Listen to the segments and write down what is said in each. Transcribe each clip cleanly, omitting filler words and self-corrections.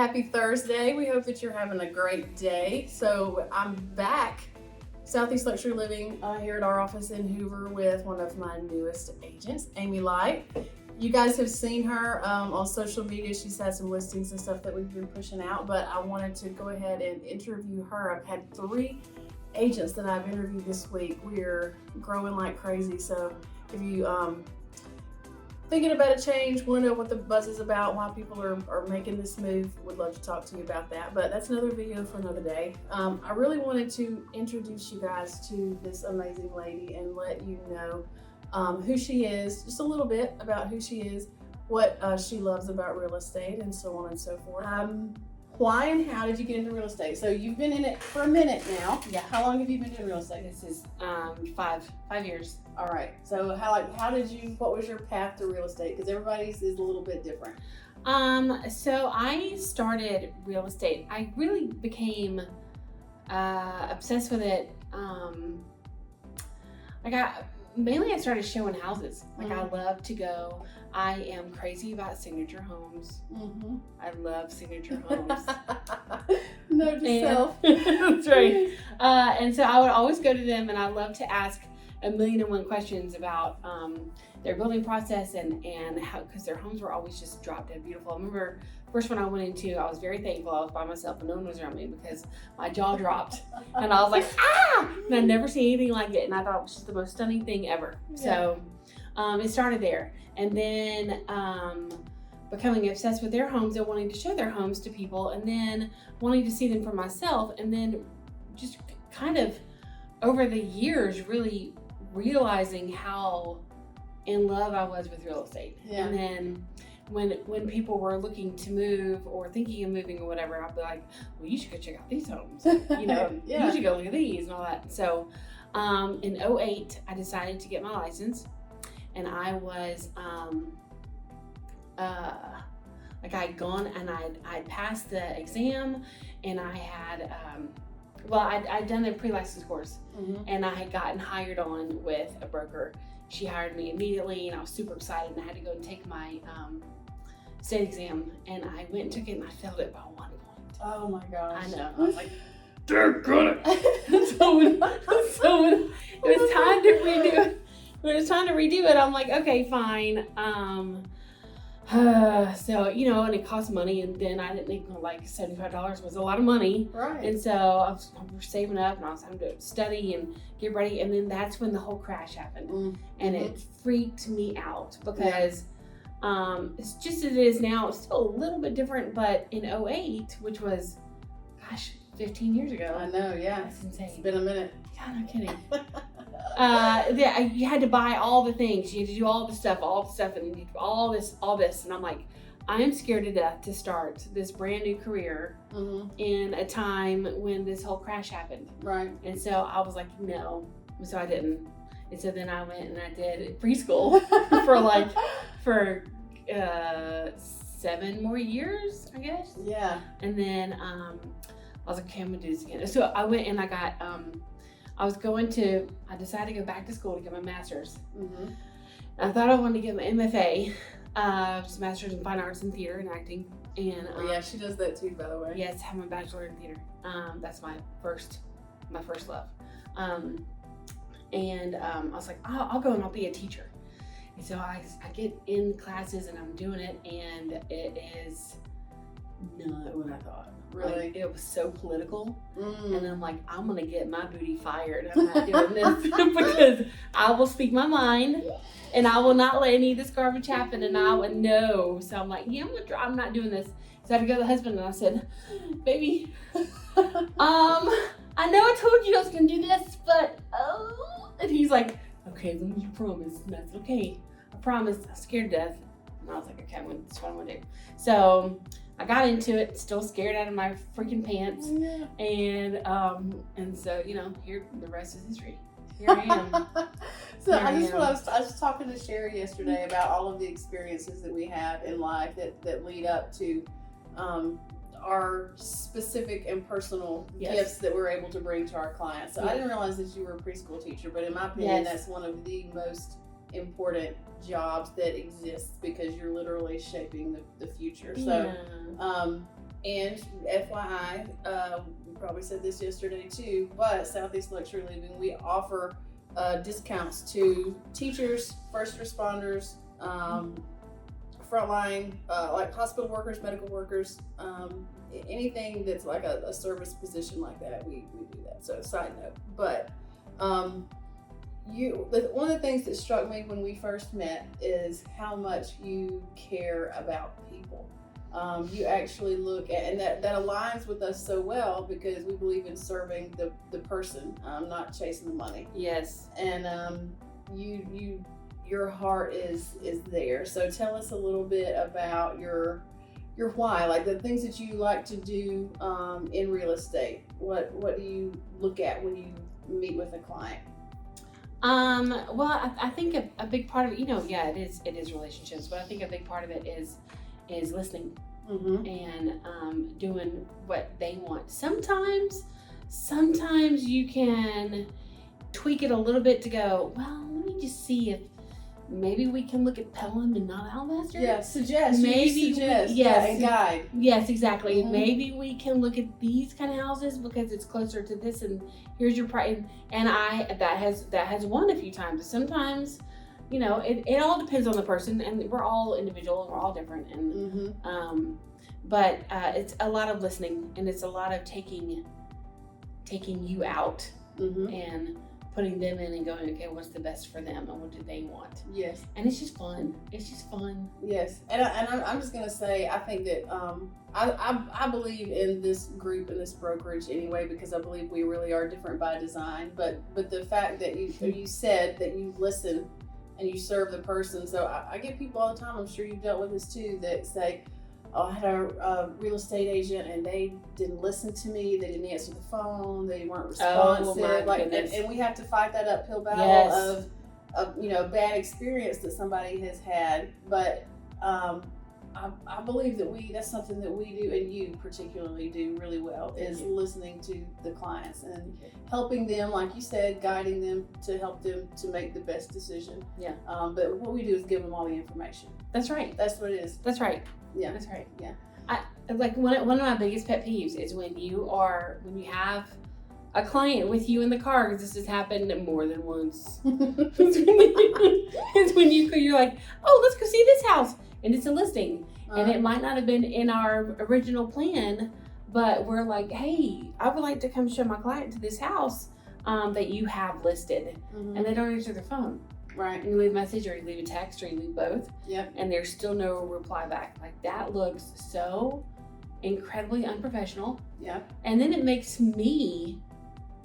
Happy Thursday. We hope that you're having a great day. So I'm back, Southeast Luxury Living, here at our office in Hoover with one of my newest agents, Amy Light. You guys have seen her on social media. She's had some listings and stuff that we've been pushing out, but I wanted to go ahead and interview her. I've had 3 agents that I've interviewed this week. We're growing like crazy. So if you thinking about a change, want to know what the buzz is about, why people are making this move, would love to talk to you about that. But that's another video for another day. I really wanted to introduce you guys to this amazing lady and let you know who she is, just a little bit about who she is, what she loves about real estate, and so on and so forth. Why and how did you get into real estate? So you've been in it for a minute now. Yeah. How long have you been doing real estate? This is 5 years. All right. So what was your path to real estate? Because everybody's is a little bit different. So I started real estate. I really became obsessed with it. I started showing houses. I love to go. I am crazy about signature homes. Mm-hmm. I love signature homes. Note to self. That's right. And so I would always go to them, and I love to ask 1,000,001 questions about their building process and how, because their homes were always just drop dead beautiful. I remember first one I went into, I was very thankful I was by myself and no one was around me because my jaw dropped and I was like, ah! And I'd never seen anything like it, and I thought it was just the most stunning thing ever. Yeah. So it started there, and then becoming obsessed with their homes and wanting to show their homes to people, and then wanting to see them for myself, and then just kind of over the years really realizing how in love I was with real estate. Yeah. And then when people were looking to move or thinking of moving or whatever, I'd be like, well, you should go check out these homes. You know, yeah. You should go look at these and all that. So in 2008, I decided to get my license, and I was I'd gone and I'd passed the exam, and I had I'd done the pre-license course, mm-hmm. and I had gotten hired on with a broker. She hired me immediately, and I was super excited, and I had to go and take my state exam, and I went and took it, and I failed it by 1 point. Oh my gosh. I know. I was like, they're gonna. so when it was time to redo it, I'm like, okay, fine. So, and it cost money, and then I didn't think like $75 was a lot of money. Right. And so I was saving up, and I was having to study and get ready, and then that's when the whole crash happened. Mm-hmm. And it freaked me out because it's just as it is now. It's still a little bit different, but in 2008, which was, 15 years ago. I know, yeah. That's insane. It's been a minute. Yeah, no kidding. You had to buy all the things. You had to do all the stuff, and you do all this. And I'm like, I am scared to death to start this brand new career in a time when this whole crash happened. Right. And so I was like, no. So I didn't. And so then I went and I did preschool for 7 more years, I guess. Yeah. And then I was like, okay, I'm gonna do this again. So I went and I got I decided to go back to school to get my master's. Mm-hmm. I thought I wanted to get my MFA, which is Master's in Fine Arts and Theater and Acting. And yeah, she does that too, by the way. Yes, I have my bachelor in theater. That's my first love. And I was like, I'll go and I'll be a teacher. And so I get in classes and I'm doing it, and it is not what I thought. Really? Like, it was so political. And I'm like, I'm gonna get my booty fired. I'm not doing this because I will speak my mind, and I will not let any of this garbage happen, and I would know. So I'm like, yeah, I'm not doing this. So I had to go to the husband, and I said, baby, I know I told you I was gonna do this, but and he's like, okay, as long as you promise, and that's okay. I promise. I'm scared to death. And I was like, okay, that's what I'm gonna do. So I got into it, still scared out of my freaking pants. Yeah. And so, here, the rest is history. Here I am. So I was talking to Sherry yesterday about all of the experiences that we have in life that lead up to our specific and personal gifts that we're able to bring to our clients. So I didn't realize that you were a preschool teacher, but in my opinion, that's one of the most important jobs that exists because you're literally shaping the future. So And FYI, we probably said this yesterday too, but Southeast Luxury Living, we offer discounts to teachers, first responders, frontline, like hospital workers, medical workers, anything that's like a service position like that, we do that. So side note, but one of the things that struck me when we first met is how much you care about people. You actually look at, and that aligns with us so well because we believe in serving the person, not chasing the money. Yes. And your heart is there. So tell us a little bit about your why, like the things that you like to do in real estate. What do you look at when you meet with a client? Well, I think a big part of it, it is relationships, but I think a big part of it is listening. Mm-hmm. And doing what they want. Sometimes you can tweak it a little bit to go, well, let me just see if maybe we can look at Pelham and not Alabaster. Yeah, suggest. Yes, and guide. Yes, exactly. Mm-hmm. Maybe we can look at these kind of houses because it's closer to this, and here's your price. And that has won a few times. Sometimes, it all depends on the person, and we're all individual and we're all different. And but it's a lot of listening, and it's a lot of taking you out and putting them in and going, okay, what's the best for them and what do they want? Yes. And it's just fun. Yes. And I'm just gonna say, I think that I believe in this group and this brokerage anyway, because I believe we really are different by design. But the fact that you said that you listen and you serve the person. So I get people all the time, I'm sure you've dealt with this too, that say, oh, I had a real estate agent and they didn't listen to me, they didn't answer the phone, they weren't responsive. And we have to fight that uphill battle of bad experience that somebody has had. But I believe that that's something that we do, and you particularly do really well, is listening to the clients and helping them, like you said, guiding them to help them to make the best decision. Yeah. But what we do is give them all the information. That's right. That's what it is. That's right. Yeah. That's right. Yeah. Like one of my biggest pet peeves is when you have a client with you in the car, because this has happened more than once. It's when you're like, oh, let's go see this house, and it's a listing, and it might not have been in our original plan, but we're like, hey, I would like to come show my client to this house that you have listed, and they don't answer their phone. Right. And you leave a message, or you leave a text, or you leave both. Yep. And there's still no reply back. Like, that looks so incredibly unprofessional. Yeah. And then it makes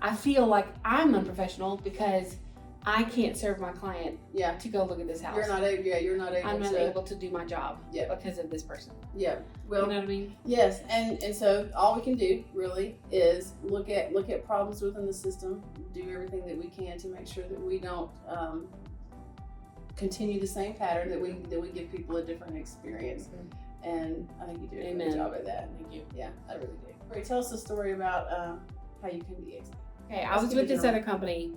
I feel like I'm unprofessional because I can't serve my client to go look at this house. You're not able. I'm not able to do my job because of this person. Yeah. Well, you know what I mean? Yes. And so all we can do really is look at problems within the system, do everything that we can to make sure that we don't continue the same pattern, that we give people a different experience. And I think you do a great job at that. Thank you. Yeah, I really do. Great. Tell us a story about how you came to EXP. Okay, I was with this other company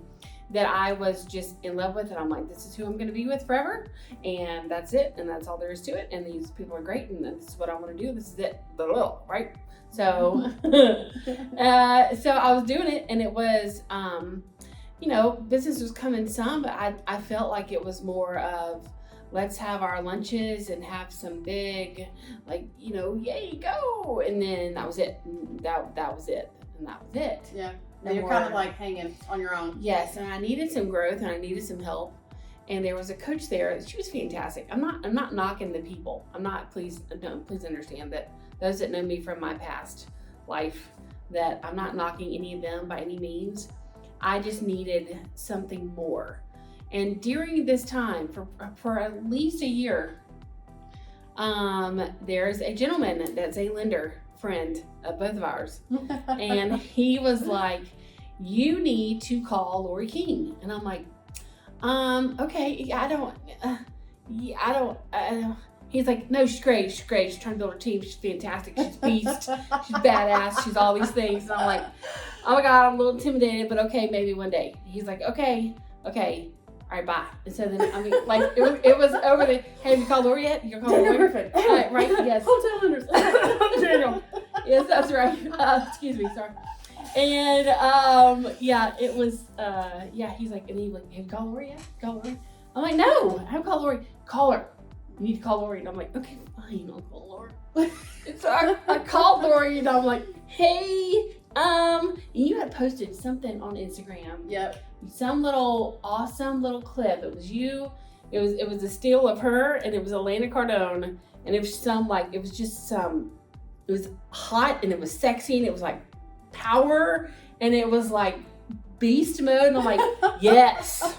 that I was just in love with, and I'm like, this is who I'm going to be with forever, and that's it, and that's all there is to it, and these people are great, and this is what I want to do, this is it, right? So, so I was doing it, and it was, business was coming some, but I felt like it was more of, let's have our lunches and have some big, yay, go, and then that was it, that was it, and that was it. Yeah. And you're kind of like hanging on your own. Yes, and I needed some growth and I needed some help. And there was a coach there. She was fantastic. I'm not knocking the people. Please understand that those that know me from my past life, that I'm not knocking any of them by any means. I just needed something more. And during this time, for at least a year, there's a gentleman that's a lender friend of both of ours, and he was like, you need to call Lori King. And I'm like, okay, I don't. He's like, no, she's great, she's trying to build her team, she's fantastic, she's beast, she's badass, she's all these things. And I'm like, oh my God, I'm a little intimidated, but okay, maybe one day. He's like, okay, all right, bye. And so then, I mean, like, it was over the, hey, have you called Lori yet? You're calling Daniel Lori? Griffin. Right, yes. Hotel Hunters. Daniel. Yes, that's right. Excuse me, sorry. And, yeah, it was, yeah, he's like, and he's like, have you called Lori yet? Call Lori? I'm like, no, I haven't called Lori. Call her. You need to call Lori. And I'm like, okay, fine, I'll call Lori. And so I called Lori, and I'm like, hey, you had posted something on Instagram. Yep. Some little awesome little clip. It was you. It was a still of her, and it was Elena Cardone, and it was it was hot, and it was sexy, and it was like power, and it was like beast mode, and I'm like, yes,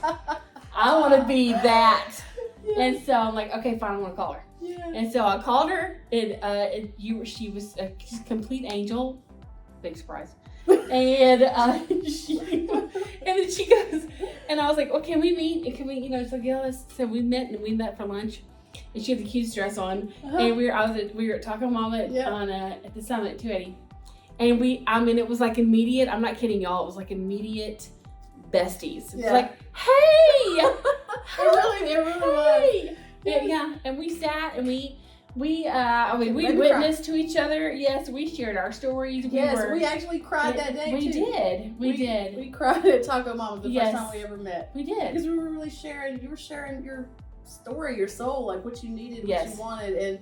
I want to be that. Yes. And so I'm like, okay, fine, I'm gonna call her. Yeah. And so I called her, and she was a complete angel. Big surprise. And then she goes, and I was like, well, can we meet? And can we, so yeah, so we met for lunch, and she had the cutest dress on, and we were at Taco Mama at the Summit 280, and it was like immediate. I'm not kidding, y'all. It was like immediate besties. It's like, hey, it really was. Yeah, and we sat and we witnessed to each other. Yes, we shared our stories. We actually cried that day too. We did. We cried at Taco Mama the first time we ever met. We did. Because we were really sharing. You were sharing your story, your soul, like what you needed, what you wanted, and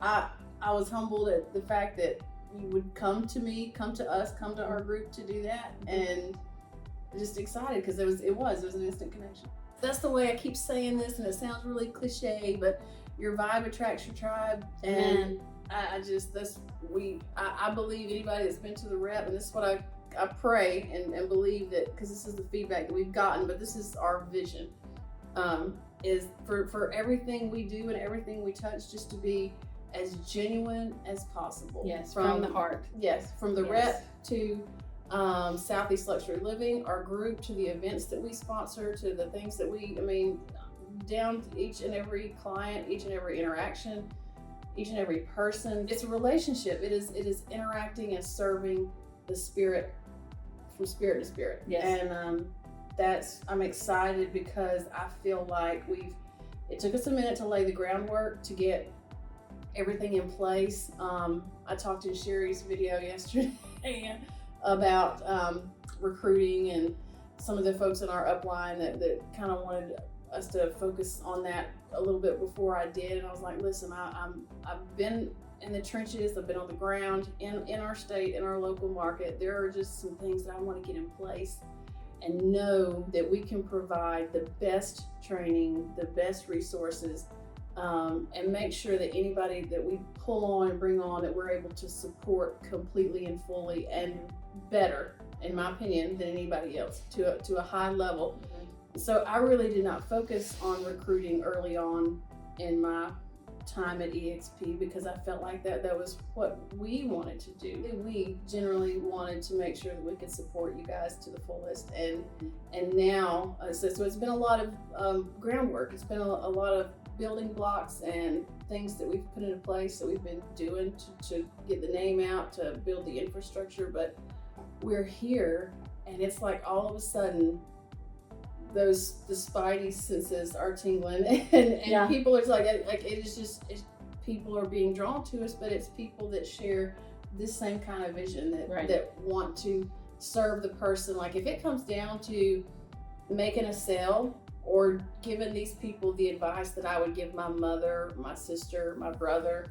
I was humbled at the fact that you would come to us, come to our group to do that, and just excited because it was an instant connection. That's the way I keep saying this, and it sounds really cliche, but your vibe attracts your tribe, and I believe anybody that's been to the rep, and this is what I pray and believe that, because this is the feedback that we've gotten, but this is our vision, is for everything we do and everything we touch just to be as genuine as possible. Yes, from the heart. Yes, from the rep to Southeast Luxury Living, our group, to the events that we sponsor, to the things that down to each and every client, each and every interaction, each and every person. It's a relationship. It is interacting and serving the spirit from spirit to spirit. Yes. And I'm excited because I feel like it took us a minute to lay the groundwork to get everything in place. I talked in Sherry's video yesterday about recruiting, and some of the folks in our upline that kind of wanted us to focus on that a little bit before I did. And I was like, listen, I've been in the trenches, I've been on the ground in our state, in our local market. There are just some things that I want to get in place and know that we can provide the best training, the best resources, and make sure that anybody that we pull on and bring on, that we're able to support completely and fully and better, in my opinion, than anybody else, to a high level. So I really did not focus on recruiting early on in my time at EXP, because I felt like that was what we wanted to do. We generally wanted to make sure that we could support you guys to the fullest, and now so it's been a lot of groundwork. It's been a lot of building blocks and things that we've put into place that we've been doing to get the name out, to build the infrastructure. But we're here, and it's like all of a sudden the spidey senses are tingling, and people are like it is just people are being drawn to us, but it's people that share this same kind of vision, that want to serve the person. Like, if it comes down to making a sale or giving these people the advice that I would give my mother, my sister, my brother,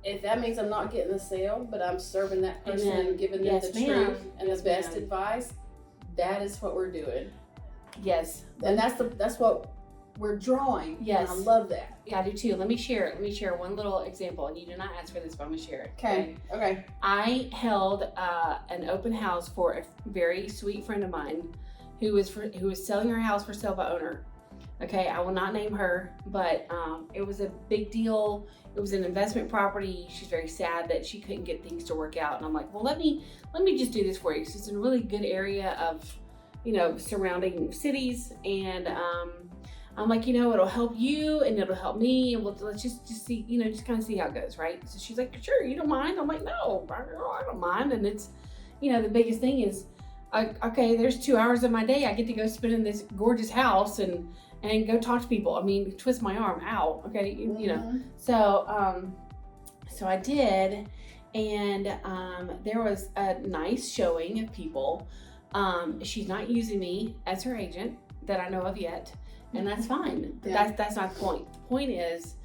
if that means I'm not getting the sale, but I'm serving that person and giving them the truth and the best advice, that is what we're doing. Yes. And that's what we're drawing. Yes. And I love that. Yeah, I do too. Let me share one little example, and you did not ask for this, but I'm gonna share it. Okay. I held an open house for a very sweet friend of mine who was selling her house for sale by owner. Okay, I will not name her, but it was a big deal. It was an investment property. She's very sad that she couldn't get things to work out. And I'm like, well, let me just do this for you. So it's in a really good area of, surrounding cities. And I'm like, it'll help you and it'll help me. And let's just see, just kind of see how it goes, right? So she's like, sure, you don't mind? I'm like, no, I don't mind. And it's, the biggest thing is, okay, there's 2 hours of my day I get to go spend in this gorgeous house and go talk to people. I mean, twist my arm, ow, okay, you know. So I did, and there was a nice showing of people. She's not using me as her agent that I know of yet, and that's fine. But that's not the point. The point is,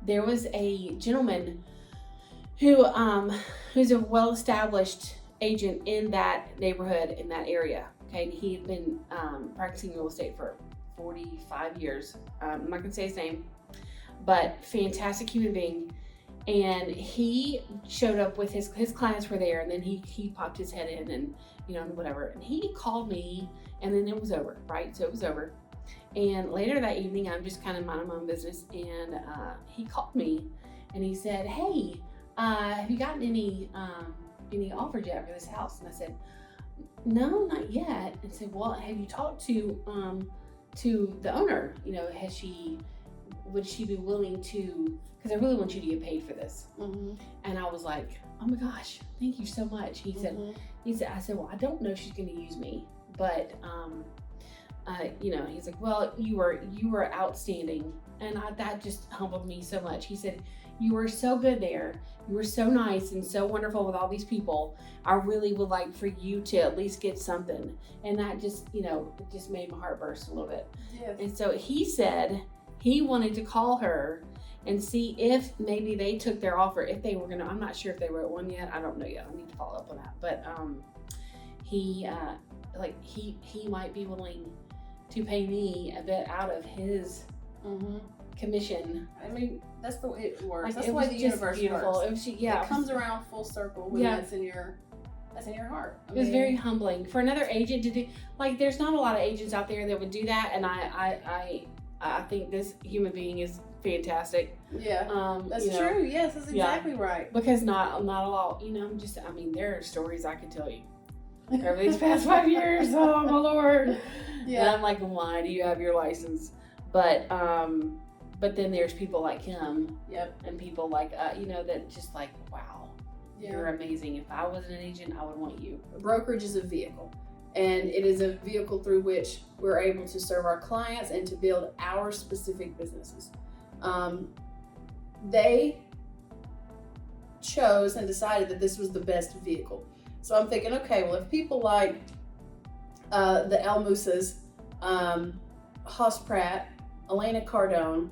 there was a gentleman who's a well-established agent in that neighborhood, in that area. Okay, and he had been practicing real estate for 45 years. I'm not gonna say his name, but fantastic human being. And he showed up with his clients were there, and then he popped his head in, and whatever. And he called me, and then it was over, right? So it was over. And later that evening, I'm just kind of minding my own business, and he called me, and he said, "Hey, have you gotten any offers yet for this house?" And I said, "No, not yet." And said, "Well, have you talked to the owner? Would she be willing to, because I really want you to get paid for this." And I was like, "Oh my gosh, thank you so much." He said, I said, "Well, I don't know if she's going to use me, but he's like, well, you were outstanding." And that just humbled me so much. He said, "You were so good there. You were so nice and so wonderful with all these people. I really would like for you to at least get something." And that just, it just made my heart burst a little bit. Yes. And so he said he wanted to call her and see if maybe they took their offer, if they were I'm not sure if they wrote one yet. I don't know yet. I need to follow up on that. But he might be willing to pay me a bit out of his commission. I mean, that's the way it works. Like, that's the way the universe works. It was, it comes around full circle when that's in your heart. It was very humbling for another agent to do. Like, there's not a lot of agents out there that would do that, and I think this human being is fantastic. Yeah, that's true. Yes, that's exactly right. Because not a lot. There are stories I could tell you over these past 5 years. Oh my Lord. Yeah. And I'm like, why do you have your license? But then there's people like him. Yep. And people like that just like, wow, you're amazing. If I wasn't an agent, I would want you. A brokerage is a vehicle. And it is a vehicle through which we're able to serve our clients and to build our specific businesses. They chose and decided that this was the best vehicle. So I'm thinking, okay, well, if people like the El Musas, Haas Pratt, Elena Cardone,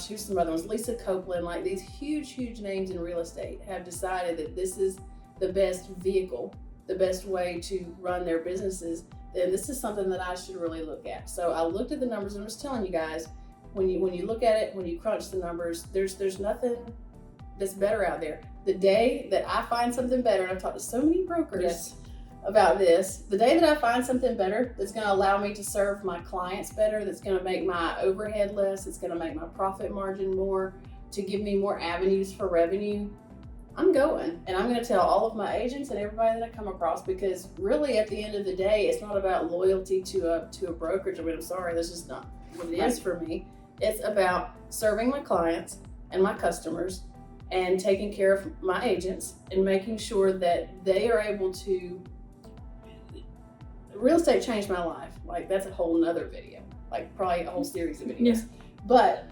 who's some other ones? Lisa Copeland, like these huge names in real estate have decided that this is the best vehicle, the best way to run their businesses, then this is something that I should really look at. So I looked at the numbers and was telling you guys, when you look at it, when you crunch the numbers, there's nothing that's better out there. The day that I find something better, and I've talked to so many brokers about this, the day that I find something better that's going to allow me to serve my clients better, that's going to make my overhead less, it's going to make my profit margin more, to give me more avenues for revenue, I'm going. And I'm going to tell all of my agents and everybody that I come across, because really at the end of the day, it's not about loyalty to a brokerage. I mean, I'm sorry, that's just not what it is for me. It's about serving my clients and my customers and taking care of my agents and making sure that they are able to. Real estate changed my life. Like, that's a whole nother video, like probably a whole series of videos. Yeah. But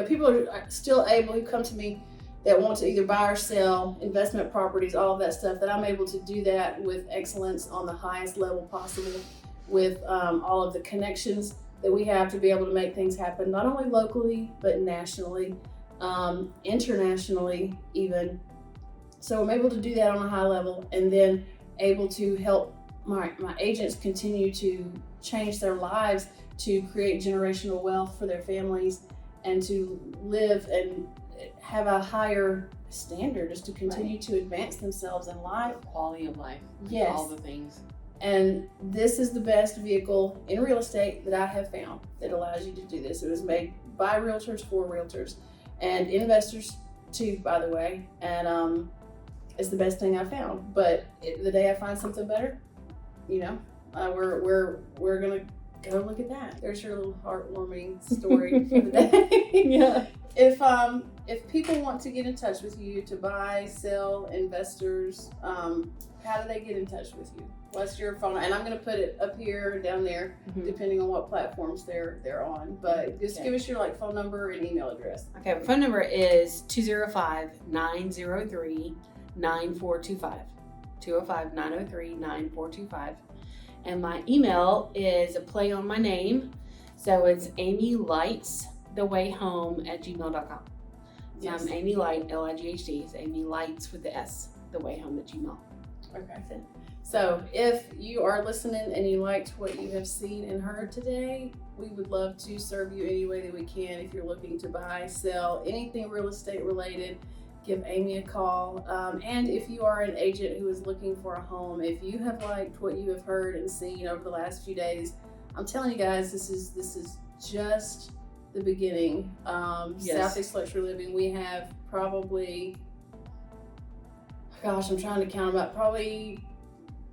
people are still able, who come to me that want to either buy or sell investment properties, all of that stuff, that I'm able to do that with excellence on the highest level possible, with all of the connections that we have to be able to make things happen, not only locally, but nationally, internationally even. So I'm able to do that on a high level, and then able to help my agents continue to change their lives, to create generational wealth for their families, and to live and have a higher standard, just to continue to advance themselves in life. Quality of life. Yes. All the things. And this is the best vehicle in real estate that I have found that allows you to do this. It was made by realtors for realtors and investors too, by the way. And it's the best thing I found. But the day I find something better, we're gonna go look at that. There's your little heartwarming story for the day. Yeah. if people want to get in touch with you to buy, sell, investors, how do they get in touch with you? What's your phone? And I'm going to put it up here, down there, depending on what platforms they're on. But just give us your phone number and email address. Okay, my phone number is 205-903-9425. 205-903-9425. And my email is a play on my name. So it's Amy Lights the way home @gmail.com. So Yes. I'm Amy Light, Lighd. It's Amy Lights with the S, the way home @gmail. Okay. That's it. So if you are listening and you liked what you have seen and heard today, we would love to serve you any way that we can. If you're looking to buy, sell, anything real estate related, give Amy a call. And if you are an agent who is looking for a home, if you have liked what you have heard and seen over the last few days, I'm telling you guys, this is just the beginning. Yes. Southeast Luxury Living, we have probably, gosh, I'm trying to count them up.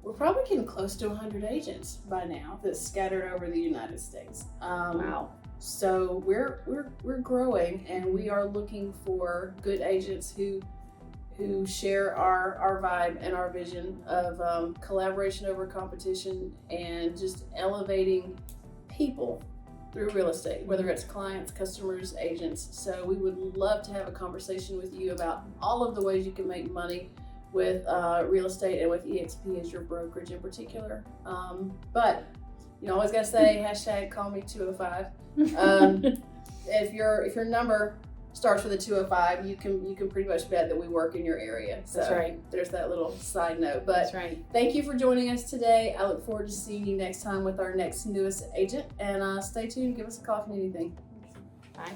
We're probably getting close to 100 agents by now that's scattered over the United States. Wow. So we're growing, and we are looking for good agents who share our vibe and our vision of collaboration over competition and just elevating people through real estate, whether it's clients, customers, agents. So we would love to have a conversation with you about all of the ways you can make money with real estate and with EXP as your brokerage in particular. But you always gotta say #call me 205. If your number starts with a 205, you can pretty much bet that we work in your area. So That's right. There's that little side note. But That's right. thank you for joining us today. I look forward to seeing you next time with our next newest agent. And stay tuned. Give us a call if you need anything. Bye.